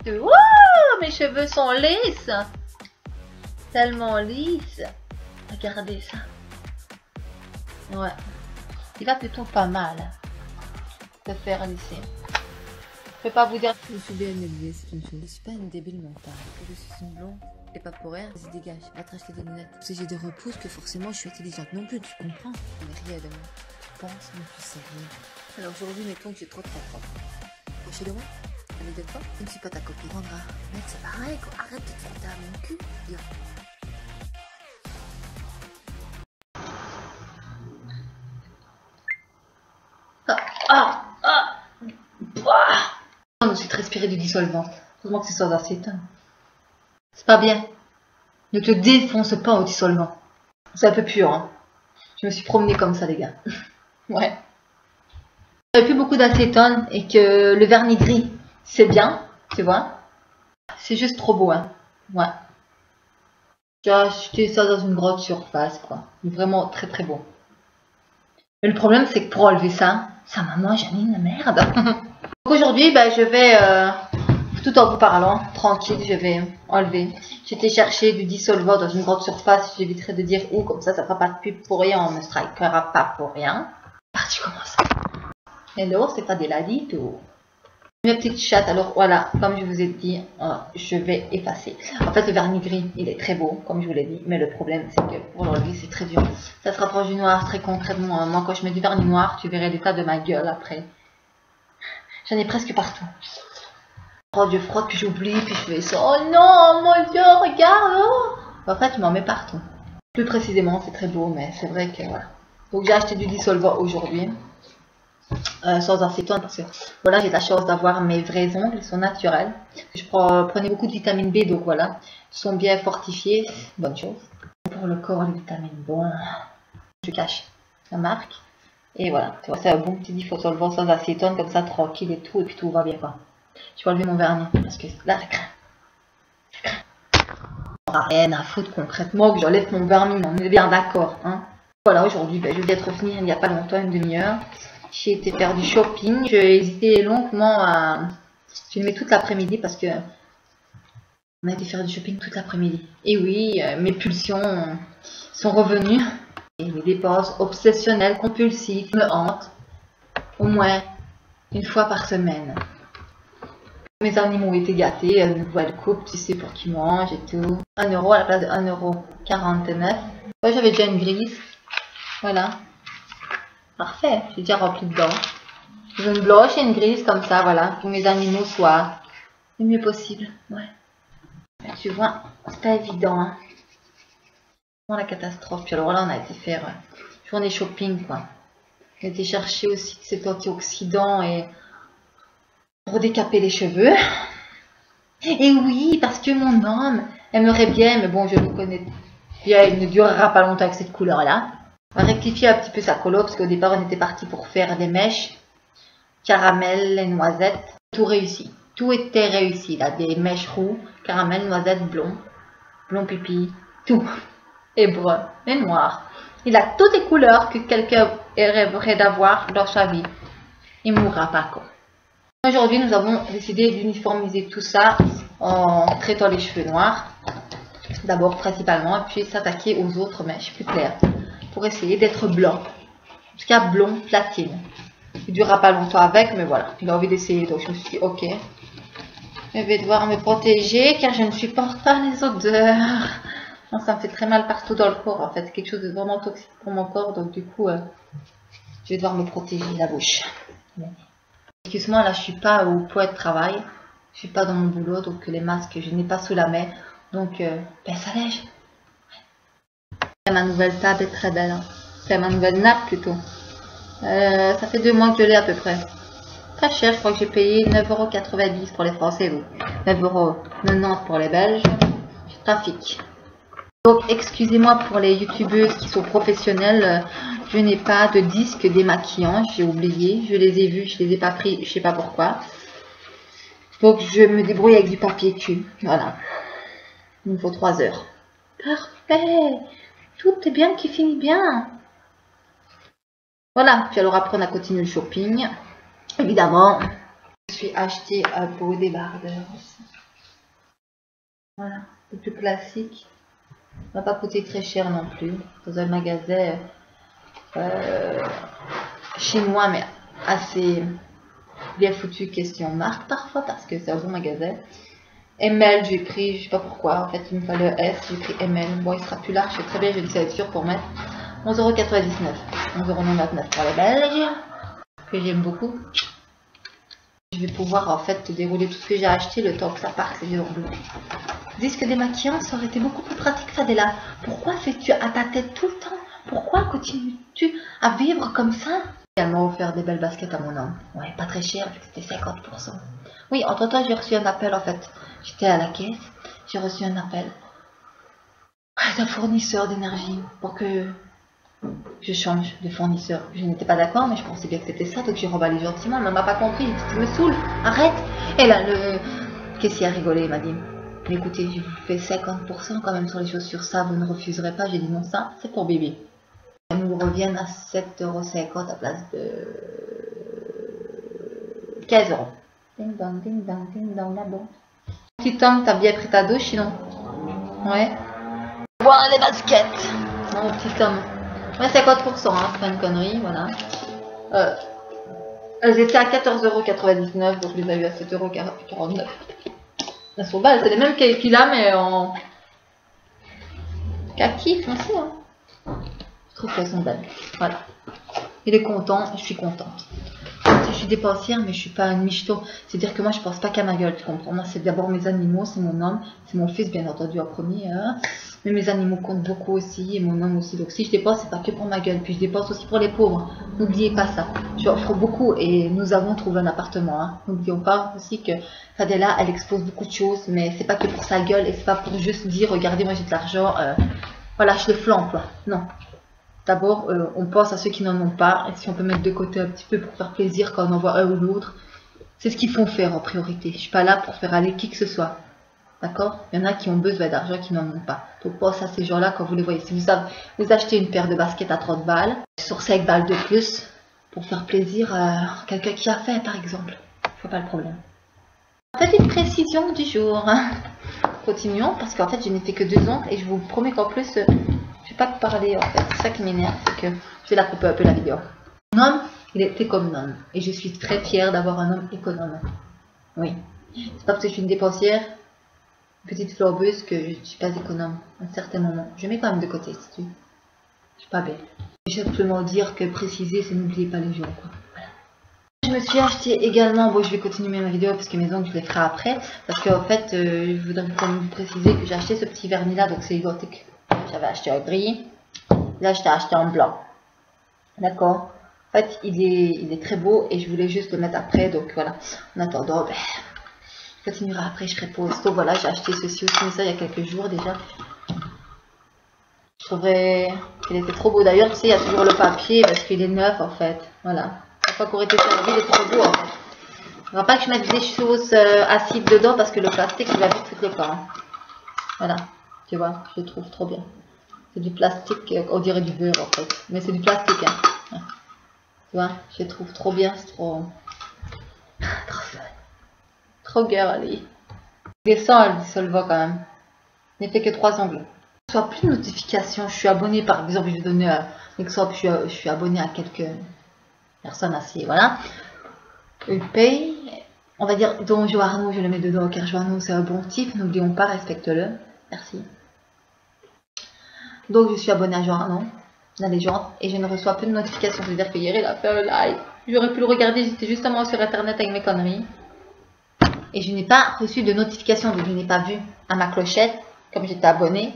Wouh, mes cheveux sont lisses. Tellement lisses. Regardez ça. Ouais. Il va plutôt pas mal de faire lisser. Je peux pas vous dire. Je suis bien élevée, c'est une chose. Je suis pas une débile mentale. Je suis une blonde et pas pour rien. Vas-y, dégage, va te racheter des lunettes. Si j'ai des repousses, que forcément je suis intelligente non plus, tu comprends? Mais rien de moi. Tu penses, mais tu sais rien. Alors aujourd'hui, mettons que j'ai trop de propre. Proche de moi, allez de toi, je ne suis pas ta copine. Rendra. Mec, c'est pareil, quoi. Arrête de te frotter à mon cul. Viens. Je me suis transpiré du dissolvant. Heureusement que c'est sans acétone. C'est pas bien. Ne te défonce pas au dissolvant. C'est un peu pur, hein. Je me suis promenée comme ça, les gars. Ouais. J'avais plus beaucoup d'acétone et que le vernis gris, c'est bien, tu vois. C'est juste trop beau, hein. Ouais. J'ai acheté ça dans une grande surface, quoi. Vraiment très très beau. Mais le problème, c'est que pour enlever ça, ça m'a mangé une merde. Aujourd'hui, ben, je vais, tout en vous parlant, tranquille, je vais enlever. J'étais chercher du dissolvant dans une grande surface, j'éviterai de dire où, comme ça fera pas de pub pour rien, on me strikera pas pour rien. Parti commence. Hello, c'est pas des ladito. Mes petites chattes, alors voilà, comme je vous ai dit, je vais effacer. En fait, le vernis gris, il est très beau, comme je vous l'ai dit, mais le problème, c'est que pour l'enlever, c'est très dur. Ça se rapproche du noir, très concrètement. Moi, quand je mets du vernis noir, tu verrais l'état de ma gueule après. J'en ai presque partout. Oh, je frotte, puis j'oublie, puis je fais ça. Oh non, mon Dieu, regarde. Oh. En fait, je m'en mets partout. Plus précisément, c'est très beau, mais c'est vrai que voilà. Donc, j'ai acheté du dissolvant aujourd'hui. Sans acétone, parce que voilà, j'ai la chance d'avoir mes vrais ongles, ils sont naturels. Je prenais beaucoup de vitamine B, donc voilà. Ils sont bien fortifiés, bonne chose. Pour le corps, les vitamines, bon. Je cache la marque. Et voilà, tu vois, c'est un bon petit dissolvant sans acétone, comme ça, tranquille et tout, et puis tout va bien, quoi. Je vais enlever mon vernis, parce que là, ça craint. Ça craint. On n'a rien à foutre concrètement que j'enlève mon vernis, on est bien d'accord, hein. Voilà, aujourd'hui, ben, je viens d'être revenir il n'y a pas longtemps, une demi-heure. J'ai été faire du shopping, j'ai hésité longuement à... Je le mets toute l'après-midi parce que... On a été faire du shopping toute l'après-midi. Et oui, mes pulsions sont revenues. Et mes dépenses obsessionnelles, compulsives, me hantent au moins une fois par semaine. Mes animaux ont été gâtés, une nouvelle coupe, tu sais, pour qu'ils mangent et tout. 1 euro à la place de 1,49 €. Moi, j'avais déjà une grise. Voilà. Parfait, j'ai déjà rempli dedans. Je veux une blanche et une grise comme ça, voilà. Pour que mes animaux soient le mieux possible. Ouais. Tu vois, c'est pas évident, hein. Vraiment la catastrophe. Puis alors là, on a été faire journée shopping, quoi. On a été chercher aussi cet antioxydant et pour décaper les cheveux. Et oui, parce que mon homme aimerait bien, mais bon, je le connais bien, il ne durera pas longtemps avec cette couleur-là. On va rectifier un petit peu sa colo, parce qu'au départ, on était parti pour faire des mèches, caramel et noisettes. Tout réussi. Tout était réussi, là. Des mèches roux, caramel, noisette, blond pipi, tout. Et brun, et noir. Il a toutes les couleurs que quelqu'un rêverait d'avoir dans sa vie. Il ne mourra pas, quoi. Aujourd'hui, nous avons décidé d'uniformiser tout ça en traitant les cheveux noirs. D'abord, principalement, et puis s'attaquer aux autres mèches plus claires. Pour essayer d'être blanc. Jusqu'à blond platine. Il ne durera pas longtemps avec, mais voilà. Il a envie d'essayer, donc je me suis dit, ok. Je vais devoir me protéger, car je ne supporte pas les odeurs. Non, ça me fait très mal partout dans le corps, en fait. C'est quelque chose de vraiment toxique pour mon corps, donc du coup, je vais devoir me protéger la bouche. Excuse-moi, là, je suis pas au point de travail. Je suis pas dans mon boulot, donc les masques, je n'ai pas sous la main. Donc, ben, ça lège. Ma nouvelle table est très belle. Hein. C'est ma nouvelle nappe, plutôt. Ça fait 2 mois que je l'ai à peu près. Pas cher, je crois que j'ai payé 9,90 € pour les Français, donc 9,90 € pour les Belges. Trafic. Donc, excusez-moi pour les youtubeuses qui sont professionnelles. Je n'ai pas de disque démaquillant, j'ai oublié. Je les ai vus, je les ai pas pris, je sais pas pourquoi. Donc, je me débrouille avec du papier cul. Voilà. Il me faut 3 heures. Parfait. Tout est bien qui finit bien. Voilà. Puis alors après, on a continué le shopping. Évidemment, Je suis acheté un beau débardeur aussi. Voilà, le plus classique. Ça va pas coûter très cher non plus. Dans un magasin chinois, mais assez bien foutu, question marque parfois, parce que c'est un bon magasin. ML, j'ai pris, je sais pas pourquoi, en fait il me fallait S, j'ai pris ML. Bon, il sera plus large, c'est très bien, je vais le sûr pour mettre 11,99 €. 11,99 € pour les Belges, que j'aime beaucoup. Je vais pouvoir en fait te dérouler tout ce que j'ai acheté le temps que ça parte, les yeux bleus. Disque démaquillant, ça aurait été beaucoup plus pratique, Fadela. Pourquoi fais-tu à ta tête tout le temps? Pourquoi continues-tu à vivre comme ça? J'ai également offert des belles baskets à mon homme. Ouais, pas très cher, vu que c'était 50%. Oui, entre-temps, j'ai reçu un appel en fait. J'étais à la caisse, j'ai reçu un appel d'un fournisseur d'énergie pour que je change de fournisseur. Je n'étais pas d'accord, mais je pensais bien que c'était ça, donc j'ai remballé gentiment. Elle ne m'a pas compris, il dit tu me saoules, arrête. Et là, le caissier a rigolé, il m'a dit mais écoutez, je vous fais 50% quand même sur les chaussures, ça vous ne refuserez pas. J'ai dit non, ça c'est pour bébé. Elles nous reviennent à 7,50 € à place de 15 €. Ding dong, ding dong, ding dong, là-bas. Petit Tom, t'as bien pris ta douche sinon? Ouais. Voilà les baskets. Mon petit Tom. Ouais, 50%, hein, c'est pas une connerie, voilà. Elles étaient à 14,99 €, donc je les ai eues à 7,49 €. Elles sont belles, c'est les mêmes qu'il a, mais en kaki, aussi, hein. Je trouve qu'elles sont belles. Voilà. Il est content, je suis contente. Je suis dépensière, mais je suis pas une michto. C'est-à-dire que moi, je pense pas qu'à ma gueule, tu comprends? Moi, c'est d'abord mes animaux, c'est mon homme, c'est mon fils, bien entendu, en premier. Hein. Mais mes animaux comptent beaucoup aussi, et mon homme aussi. Donc, si je dépense, c'est pas que pour ma gueule. Puis, je dépense aussi pour les pauvres. N'oubliez pas ça. Je offre beaucoup, et nous avons trouvé un appartement. Hein. N'oublions pas aussi que Fadela, elle expose beaucoup de choses, mais c'est pas que pour sa gueule, et c'est pas pour juste dire, regardez, moi, j'ai de l'argent, voilà, je le flambe, quoi. Non. D'abord, on pense à ceux qui n'en ont pas, et si on peut mettre de côté un petit peu pour faire plaisir quand on en voit un ou l'autre, c'est ce qu'il faut faire en priorité. Je suis pas là pour faire aller qui que ce soit. D'accord? Il y en a qui ont besoin d'argent, qui n'en ont pas. Donc pense à ces gens-là quand vous les voyez. Si vous achetez une paire de baskets à 30 balles, sur 5 balles de plus, pour faire plaisir à quelqu'un qui a faim, par exemple. Je vois pas le problème. Petite précision du jour. Continuons, parce qu'en fait, je n'ai fait que 2 ongles, et je vous promets qu'en plus... je vais pas te parler en fait, c'est ça qui m'énerve, c'est que je vais la couper un peu la vidéo. Mon homme, il est économe et je suis très fière d'avoir un homme économe. Oui, c'est pas parce que je suis une dépensière, petite flambeuse que je ne suis pas économe à un certain moment. Je mets quand même de côté si tu veux. Je suis pas belle. Je vais simplement dire que préciser, c'est n'oubliez pas les jours. Voilà. Je me suis acheté également, bon je vais continuer ma vidéo parce que mes ongles je les ferai après, parce qu'en fait je voudrais quand même vous préciser que j'ai acheté ce petit vernis là, donc c'est identique. J'avais acheté un gris, là je t'ai acheté en blanc. D'accord? En fait, il est très beau et je voulais juste le mettre après. Donc voilà, en attendant, ben, je continuerai après, je serai pause. Donc voilà, j'ai acheté ceci aussi, mais ça il y a quelques jours déjà. Je trouverais qu'il était trop beau. D'ailleurs, tu sais, il y a toujours le papier parce qu'il est neuf en fait. Voilà. Chaque fois qu'on aurait été servi, il est trop beau en fait. Il ne va pas que je mette des choses acides dedans parce que le plastique, il va vite foutre le corps. Hein. Voilà. Tu vois, je le trouve trop bien. C'est du plastique, on dirait du beurre en fait. Mais c'est du plastique. Hein. Tu vois, je le trouve trop bien. C'est trop... trop fun. Trop girly. Les 100, elle dissolva quand même. Il n'y fait que 3 ongles. Je reçois plus de notifications. Je suis abonnée par exemple, je vais donner un exemple. Je suis abonnée à quelques personnes assez. Voilà. Ils payent. On va dire, Don Joarno, je le mets dedans car Joarno c'est un bon type. N'oublions pas, respecte-le. Merci. Donc je suis abonnée à Joarno, la légende, et je ne reçois plus de notifications. C'est-à-dire que hier il a fait un live. J'aurais pu le regarder, j'étais justement sur internet avec mes conneries. Et je n'ai pas reçu de notification, donc je n'ai pas vu à ma clochette, comme j'étais abonnée,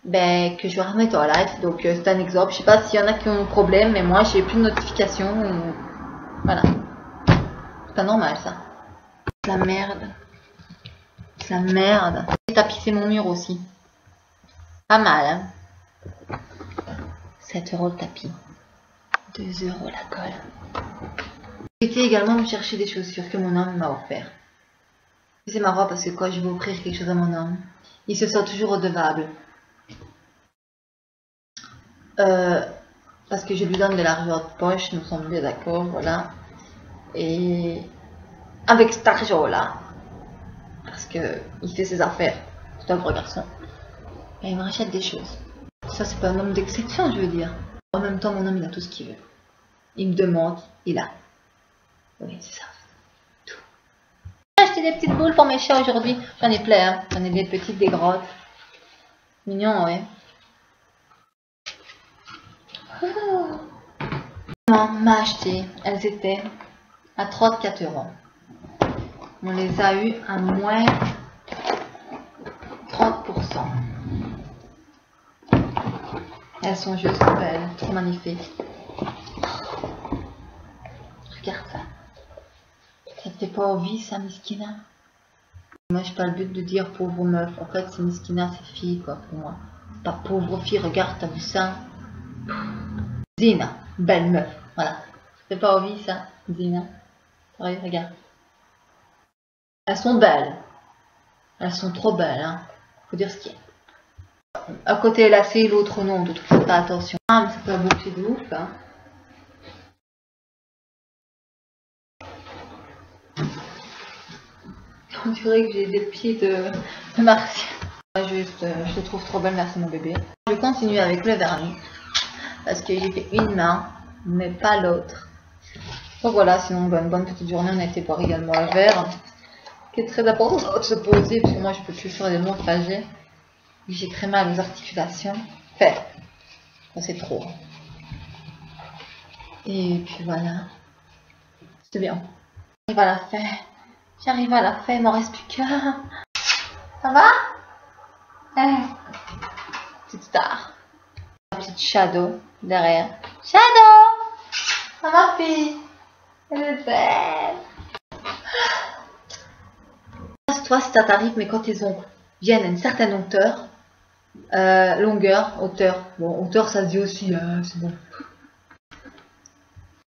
ben, que Joarno était en live. Donc c'est un exemple. Je sais pas s'il y en a qui ont un problème, mais moi j'ai plus de notifications. Voilà. C'est pas normal ça. C'est la merde. C'est la merde. J'ai tapissé mon mur aussi. Pas mal, hein. 7 € le tapis. 2 € la colle. J'ai été également me chercher des chaussures que mon homme m'a offert. C'est marrant parce que quand je vais offrir quelque chose à mon homme, il se sent toujours redevable. Parce que je lui donne de l'argent de poche, nous sommes bien d'accord, voilà. Et avec cet argent-là, parce que il fait ses affaires, c'est un vrai garçon, et il me rachète des choses. Ça, c'est pas un homme d'exception, je veux dire. En même temps, mon homme, il a tout ce qu'il veut. Il me demande, il a. Oui, c'est ça. Tout. J'ai acheté des petites boules pour mes chats aujourd'hui. J'en ai plein, hein. J'en ai des petites, des grosses. Mignon, ouais. Maman m'a acheté. Elles étaient à 34 €. On les a eues à moins 30%. Elles sont juste belles, trop magnifiques. Regarde ça. Ça te fait pas envie, ça, Miskina? Moi, j'ai pas le but de dire pauvre meuf. En fait, c'est Miskina, c'est fille, quoi, pour moi. Pas pauvre fille, regarde, t'as vu ça? Zina, belle meuf. Voilà. Ça te fait pas envie, ça, Zina? Regarde. Elles sont belles. Elles sont trop belles, hein. Faut dire ce qu'il y a. À côté est lacé, l'autre non, donc faites pas attention. Ah, mais c'est pas bouclé de ouf, hein. On dirait que j'ai des pieds de martien. Juste, je te trouve trop belle, merci mon bébé. Je continue avec le vernis, parce que j'ai fait une main, mais pas l'autre. Donc voilà, sinon une bonne petite journée, on a été boire également un verre, qui est très important de se poser, parce que moi je peux plus faire des longs trajets. J'ai très mal aux articulations. Enfin, c'est trop. Et puis voilà. C'était bien. J'arrive à la fin. J'arrive à la fin, il m'en reste plus qu'un. Ça va? Petite star. La petite Shadow derrière. Shadow! Ça ma fille. Elle est belle. Toi, si ça t'arrive, mais quand tes ongles viennent à une certaine hauteur, hauteur. Bon, hauteur, ça se dit aussi, c'est bon.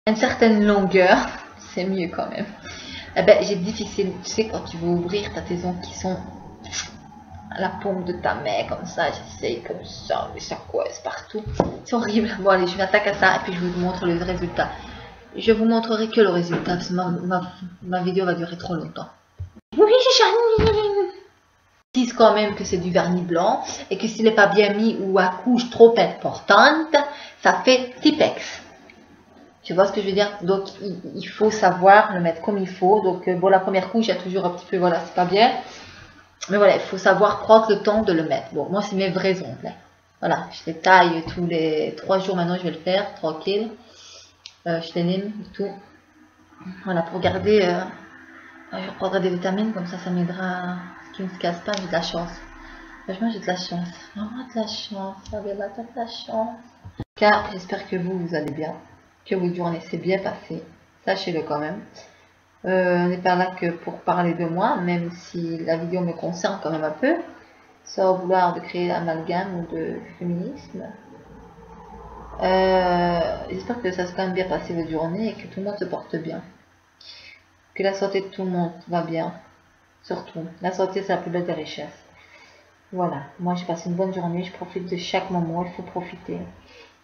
Une certaine longueur, c'est mieux quand même. Eh ben, j'ai difficile, tu sais, quand tu veux ouvrir, t'as tes ongles qui sont à la paume de ta main, comme ça, j'essaye comme ça, mais ça coince partout. C'est horrible. Bon, allez, je m'attaque à ça et puis je vous montre le résultat. Je vous montrerai que le résultat, parce que ma vidéo va durer trop longtemps. Oui, Janine! Ils disent quand même que c'est du vernis blanc et que s'il n'est pas bien mis ou à couche trop importante, ça fait Tipex. Tu vois ce que je veux dire? Donc il faut savoir le mettre comme il faut. Donc bon, la première couche, il y a toujours un petit peu, voilà, c'est pas bien. Mais voilà, il faut savoir prendre le temps de le mettre. Bon, moi c'est mes vrais ongles. Voilà, je les taille tous les 3 jours maintenant, je vais le faire, tranquille. Je les lime et tout. Voilà, pour garder... je reprendrai des vitamines, comme ça m'aidera. Ce qui ne se casse pas, j'ai de la chance. Franchement, j'ai de la chance. Vraiment de la chance. Fabiola, t'as de la chance. Car j'espère que vous allez bien. Que votre journée s'est bien passée. Sachez-le quand même. On n'est pas là que pour parler de moi, même si la vidéo me concerne quand même un peu. Sans vouloir de créer l'amalgame ou de féminisme. J'espère que ça s'est quand même bien passé votre journée et que tout le monde se porte bien. Que la santé de tout le monde va bien. Surtout, la santé c'est la plus belle des richesses. Voilà, moi j'ai passé une bonne journée, je profite de chaque moment, il faut profiter.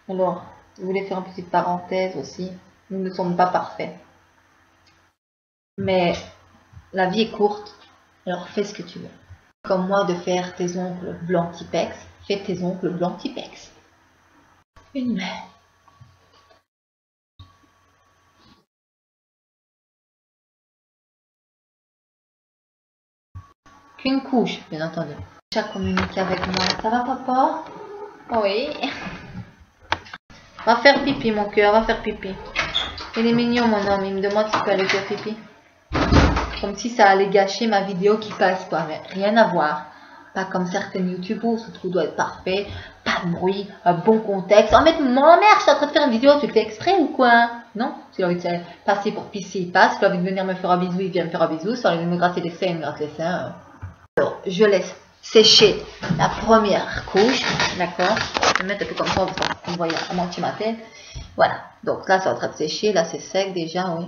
Alors, je voulais faire une petite parenthèse aussi. Nous ne sommes pas parfaits. Mais la vie est courte, alors fais ce que tu veux. Comme moi de faire tes ongles blancs Tipex, fais tes ongles blancs Tipex. Une main. Qu'une couche, bien entendu. Déjà communiquer avec moi. Ça va, papa? Oui. Va faire pipi, mon cœur, va faire pipi. Il est mignon, mon homme. Il me demande s'il peut aller faire pipi. Comme si ça allait gâcher ma vidéo qui passe, quoi. Mais rien à voir. Pas comme certaines youtubeuses où tout doit être parfait, pas de bruit, un bon contexte. Oh, mais mon mère, je suis en train de faire une vidéo, tu le fais exprès ou quoi? Non, si il a envie de passer pour pisser, il passe. Si il a envie de venir me faire un bisou, il vient me faire un bisou. Si il a envie de me gratter les seins, il me gratte les seins. Alors, je laisse sécher la première couche, d'accord? Je vais mettre un peu comme ça, vous voyez à moitié ma tête. Voilà, donc là c'est en train de sécher, là c'est sec déjà, oui.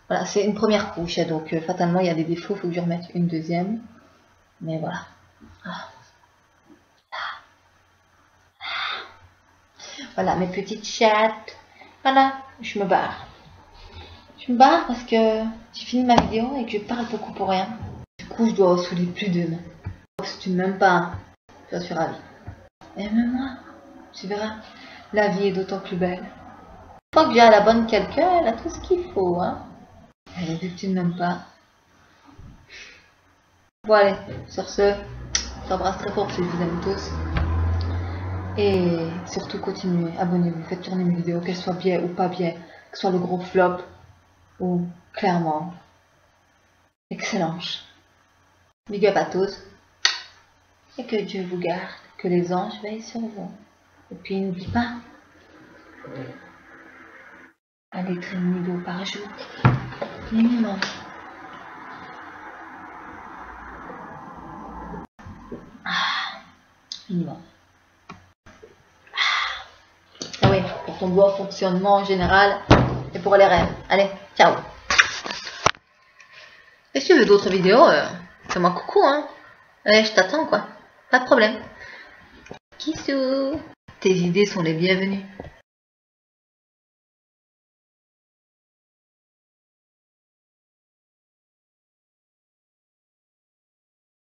Voilà, c'est une première couche, donc fatalement il y a des défauts, il faut que je remette une deuxième. Mais voilà. Ah. Voilà, mes petites chattes. Voilà, je me barre. Je me barre parce que j'ai fini ma vidéo et que je parle beaucoup pour rien. Du coup, je dois saouler plus d'une. Si tu ne m'aimes pas, je suis ravie. Aime-moi, tu verras. La vie est d'autant plus belle. Une fois que j'ai à la bonne quelqu'un, elle a tout ce qu'il faut, hein. Allez, vu que tu ne m'aimes pas. Bon, allez, sur ce, je t'embrasse très fort, je vous aime tous. Et surtout, continuez, abonnez-vous, faites tourner mes vidéos, qu'elles soient bien ou pas bien, que ce soit le gros flop ou clairement excellente. Big up à tous. Et que Dieu vous garde, que les anges veillent sur vous. Et puis n'oublie pas, un litre et demi d'eau par jour, minimum. Minimum. Ah oui, pour ton bon fonctionnement en général et pour les rêves. Allez, ciao. Et si tu veux d'autres vidéos, fais-moi coucou, hein. Allez, je t'attends, quoi. Pas de problème. Kissou. Tes idées sont les bienvenues.